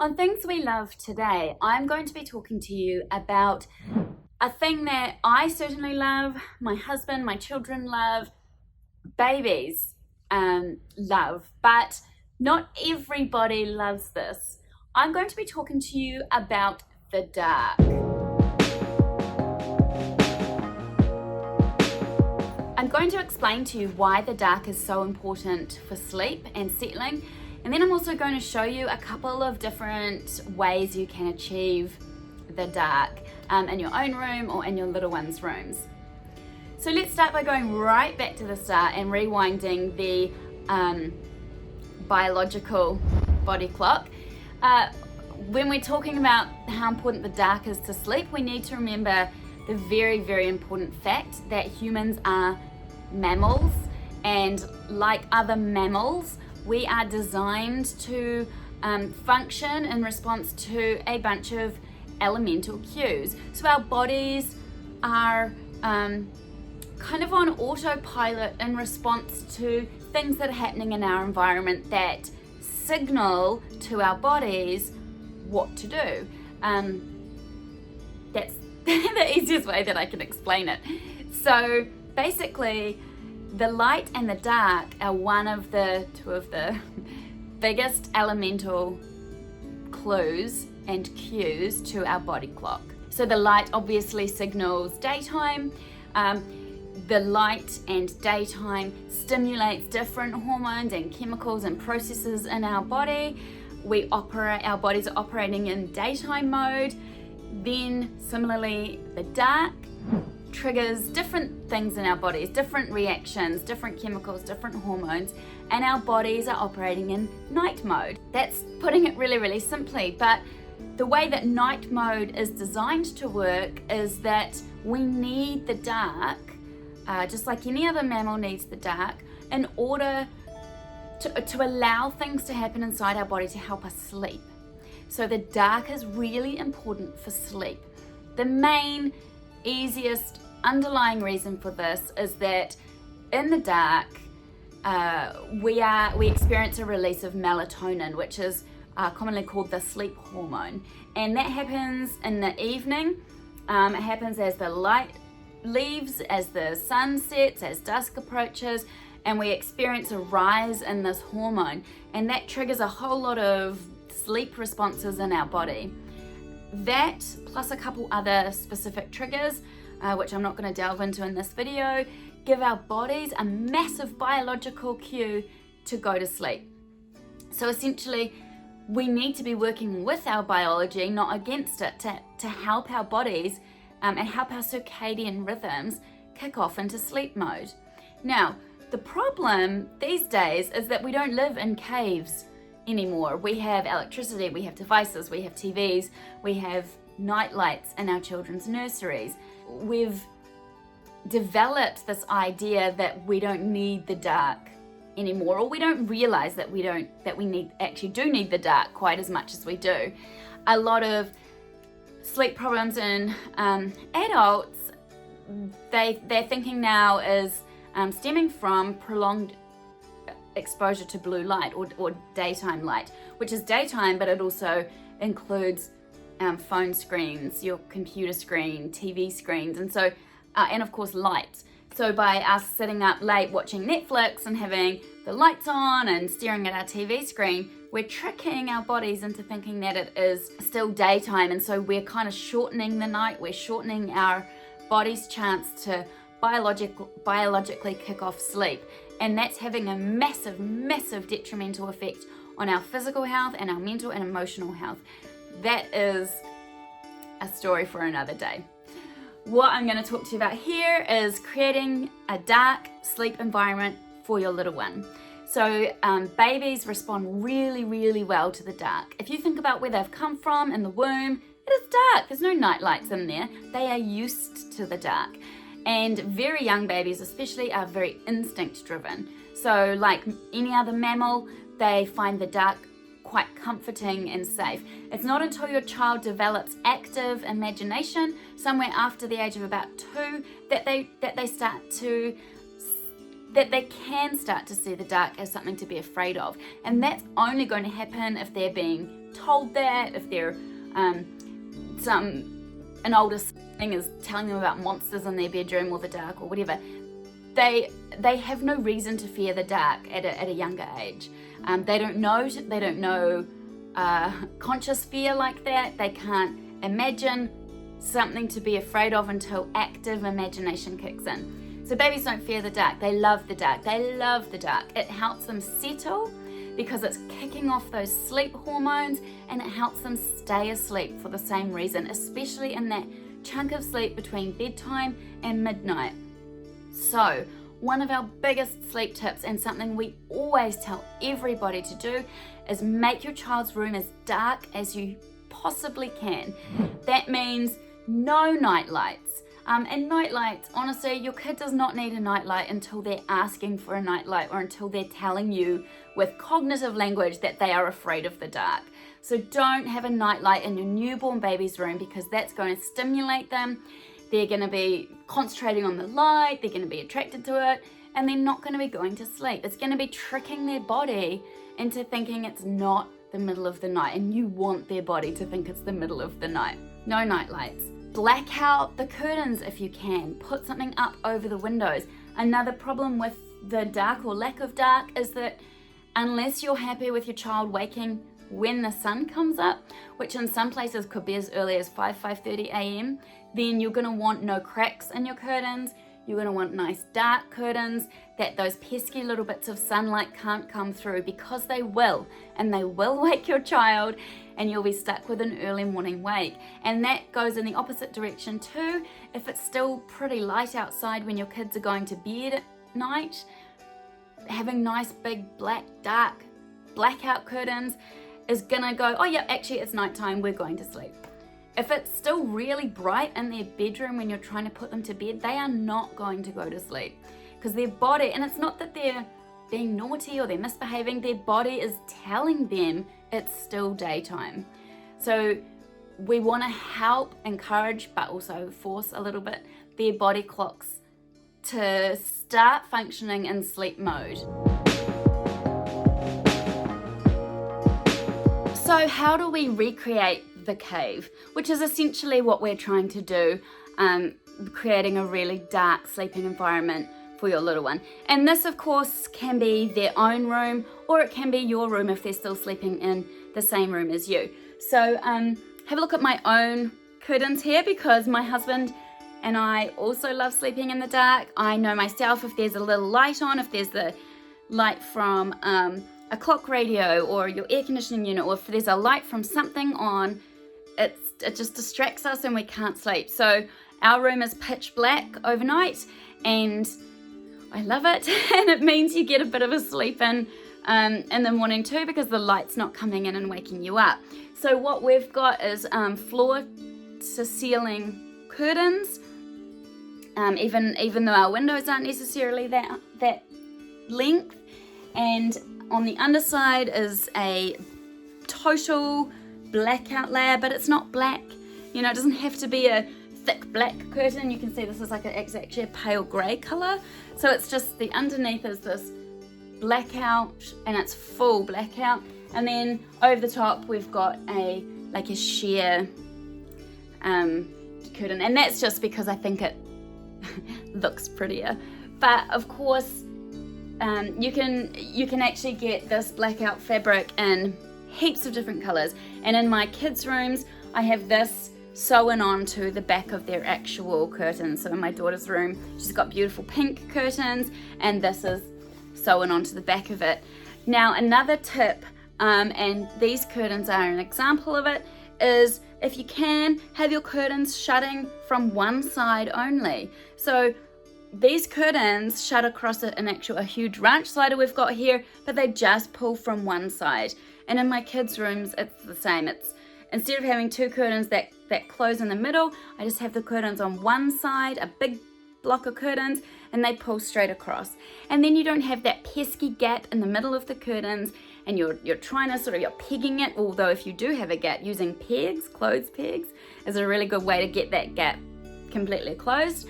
On Things We Love today, I'm going to be talking to you about a thing that I certainly love, my husband, my children love, babies love, but not everybody loves this. I'm going to be talking to you about the dark. I'm going to explain to you why the dark is so important for sleep and settling. And then I'm also going to show you a couple of different ways you can achieve the dark in your own room or in your little one's rooms. So let's start by going right back to the start and rewinding the biological body clock. When we're talking about how important the dark is to sleep, we need to remember the very, very important fact that humans are mammals, and like other mammals, we are designed to function in response to a bunch of elemental cues. So our bodies are kind of on autopilot in response to things that are happening in our environment that signal to our bodies what to do. That's the easiest way that I can explain it. So basically, the light and the dark are two of the biggest elemental clues and cues to our body clock. So the light obviously signals daytime. The light and daytime stimulates different hormones and chemicals and processes in our body. Our bodies are operating in daytime mode. Then similarly, the dark triggers different things in our bodies, different reactions, different chemicals, different hormones, and our bodies are operating in night mode. That's putting it really, really simply, but the way that night mode is designed to work is that we need the dark, just like any other mammal needs the dark, in order to allow things to happen inside our body to help us sleep. So the dark is really important for sleep. The main, easiest underlying reason for this is that in the dark, we experience a release of melatonin, which is commonly called the sleep hormone. And that happens in the evening. It happens as the light leaves, as the sun sets, as dusk approaches, and we experience a rise in this hormone. And that triggers a whole lot of sleep responses in our body. That, plus a couple other specific triggers, which I'm not going to delve into in this video, give our bodies a massive biological cue to go to sleep. So essentially, we need to be working with our biology, not against it, to help our bodies and help our circadian rhythms kick off into sleep mode. Now, the problem these days is that we don't live in caves anymore. We have electricity, we have devices, we have TVs, we have night lights in our children's nurseries. We've developed this idea that we don't need the dark anymore, or we don't realize that we actually do need the dark quite as much as we do. A lot of sleep problems in adults, their thinking now is stemming from prolonged exposure to blue light or daytime light, which is daytime, but it also includes phone screens, your computer screen, TV screens, and of course lights. So by us sitting up late watching Netflix and having the lights on and staring at our TV screen, we're tricking our bodies into thinking that it is still daytime, and so we're kind of shortening the night, we're shortening our body's chance to biologically kick off sleep. And that's having a massive, massive detrimental effect on our physical health and our mental and emotional health. That is a story for another day. What I'm going to talk to you about here is creating a dark sleep environment for your little one. So babies respond really, really well to the dark. If you think about where they've come from in the womb, it is dark. There's no night lights in there. They are used to the dark. And very young babies especially are very instinct driven. So like any other mammal, they find the dark quite comforting and safe. It's not until your child develops active imagination, somewhere after the age of about 2, that they can start to see the dark as something to be afraid of. And that's only going to happen if they're being told that, if they're an older sibling is telling them about monsters in their bedroom or the dark or whatever, they have no reason to fear the dark at a younger age. They don't know conscious fear like that. They can't imagine something to be afraid of until active imagination kicks in. So babies don't fear the dark. They love the dark. They love the dark. It helps them settle because it's kicking off those sleep hormones, and it helps them stay asleep for the same reason, especially in that chunk of sleep between bedtime and midnight. So one of our biggest sleep tips, and something we always tell everybody to do, is make your child's room as dark as you possibly can. That means no night lights. And night lights, honestly, your kid does not need a night light until they're asking for a night light, or until they're telling you with cognitive language that they are afraid of the dark. So don't have a night light in your newborn baby's room, because that's going to stimulate them. They're going to be concentrating on the light, they're going to be attracted to it, and they're not going to be going to sleep. It's going to be tricking their body into thinking it's not the middle of the night, and you want their body to think it's the middle of the night. No night lights. Black out the curtains if you can. Put something up over the windows. Another problem with the dark or lack of dark is that unless you're happy with your child waking when the sun comes up, which in some places could be as early as 5:30 a.m., then you're going to want no cracks in your curtains. You're going to want nice dark curtains that those pesky little bits of sunlight can't come through, because they will, and they will wake your child, and you'll be stuck with an early morning wake. And that goes in the opposite direction too. If it's still pretty light outside when your kids are going to bed at night, having nice big black dark blackout curtains is gonna go, oh yeah, actually it's nighttime, we're going to sleep. If it's still really bright in their bedroom when you're trying to put them to bed, they are not going to go to sleep, because their body, and it's not that they're being naughty or they're misbehaving, their body is telling them it's still daytime. So we want to help, encourage, but also force a little bit their body clocks to start functioning in sleep mode. So how do we recreate the cave, which is essentially what we're trying to do, creating a really dark sleeping environment for your little one? And this of course can be their own room, or it can be your room if they're still sleeping in the same room as you. So have a look at my own curtains here, because my husband and I also love sleeping in the dark. I know myself, if there's a little light on, if there's the light from a clock radio or your air conditioning unit, or if there's a light from something on, it just distracts us and we can't sleep. So our room is pitch black overnight, and I love it. And it means you get a bit of a sleep in the morning too, because the light's not coming in and waking you up. So what we've got is floor to ceiling curtains, even though our windows aren't necessarily that length. And on the underside is a total blackout layer, but it's not black. You know, it doesn't have to be a thick black curtain. You can see this is like it's actually a pale grey colour. So it's just the underneath is this blackout, and it's full blackout. And then over the top we've got a sheer curtain, and that's just because I think it looks prettier. But of course, you can actually get this blackout fabric in heaps of different colours. And in my kids' rooms, I have this sewn onto the back of their actual curtains. So in my daughter's room, she's got beautiful pink curtains, and this is sewn onto the back of it. Now another tip, and these curtains are an example of it, is if you can, have your curtains shutting from one side only. So these curtains shut across a huge ranch slider we've got here, but they just pull from one side. And in my kids' rooms, it's the same. It's instead of having two curtains that close in the middle, I just have the curtains on one side, a big block of curtains, and they pull straight across. And then you don't have that pesky gap in the middle of the curtains, and you're trying to you're pegging it. Although if you do have a gap, using pegs, clothes pegs, is a really good way to get that gap completely closed.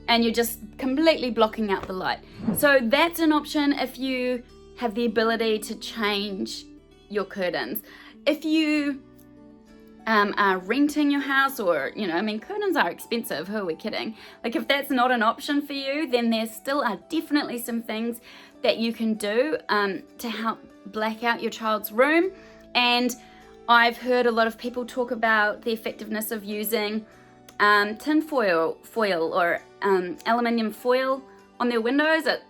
And you're just completely blocking out the light. So that's an option if you have the ability to change your curtains. if you are renting your house, or, curtains are expensive, who are we kidding? Like, if that's not an option for you, then there still are definitely some things that you can do to help black out your child's room. And I've heard a lot of people talk about the effectiveness of using tin foil or aluminium foil on their windows. It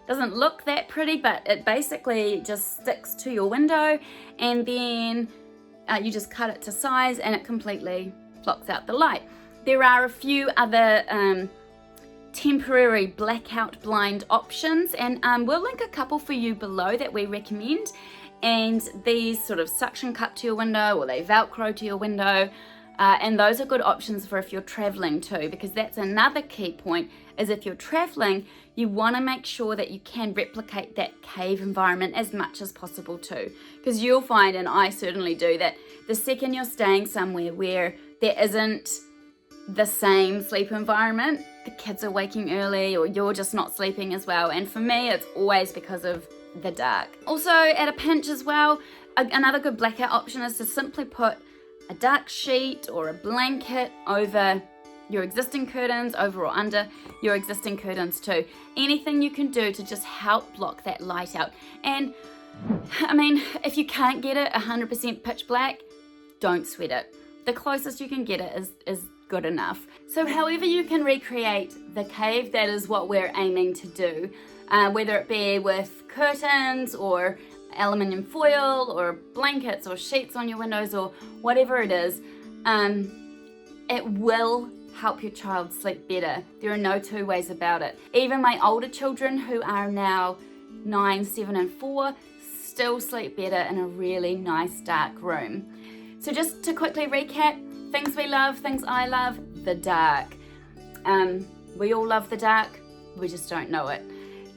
doesn't look that pretty, but it basically just sticks to your window, and then you just cut it to size and it completely blocks out the light. There are a few other temporary blackout blind options, and we'll link a couple for you below that we recommend. And these sort of suction cut to your window, or they velcro to your window, and those are good options for if you're traveling too, because that's another key point, is if you're traveling, you want to make sure that you can replicate that cave environment as much as possible too, because you'll find, and I certainly do, that the second you're staying somewhere where there isn't the same sleep environment, the kids are waking early, or you're just not sleeping as well. And for me, it's always because of the dark. Also, at a pinch as well, another good blackout option is to simply put a dark sheet or a blanket over your existing curtains, over or under your existing curtains too. Anything you can do to just help block that light out. And if you can't get it 100% pitch black, don't sweat it. The closest you can get it is good enough. So however you can recreate the cave, that is what we're aiming to do. Whether it be with curtains or aluminium foil or blankets or sheets on your windows or whatever it is, it will help your child sleep better. There are no two ways about it. Even my older children, who are now 9, 7 and 4, still sleep better in a really nice dark room. So just to quickly recap, things we love, things I love: the dark. We all love the dark, we just don't know it.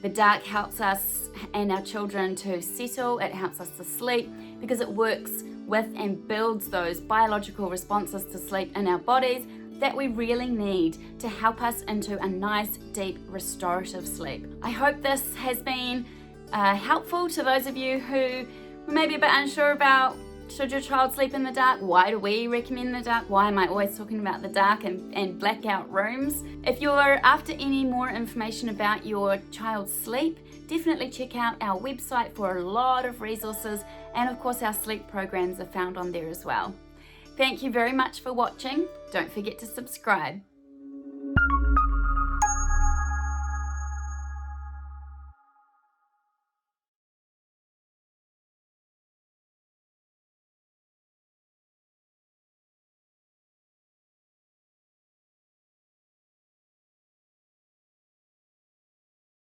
The dark helps us and our children to settle, it helps us to sleep, because it works with and builds those biological responses to sleep in our bodies that we really need to help us into a nice, deep, restorative sleep. I hope this has been helpful to those of you who may be a bit unsure about, should your child sleep in the dark? Why do we recommend the dark? Why am I always talking about the dark and blackout rooms? If you're after any more information about your child's sleep, definitely check out our website for a lot of resources, and of course our sleep programs are found on there as well. Thank you very much for watching. Don't forget to subscribe.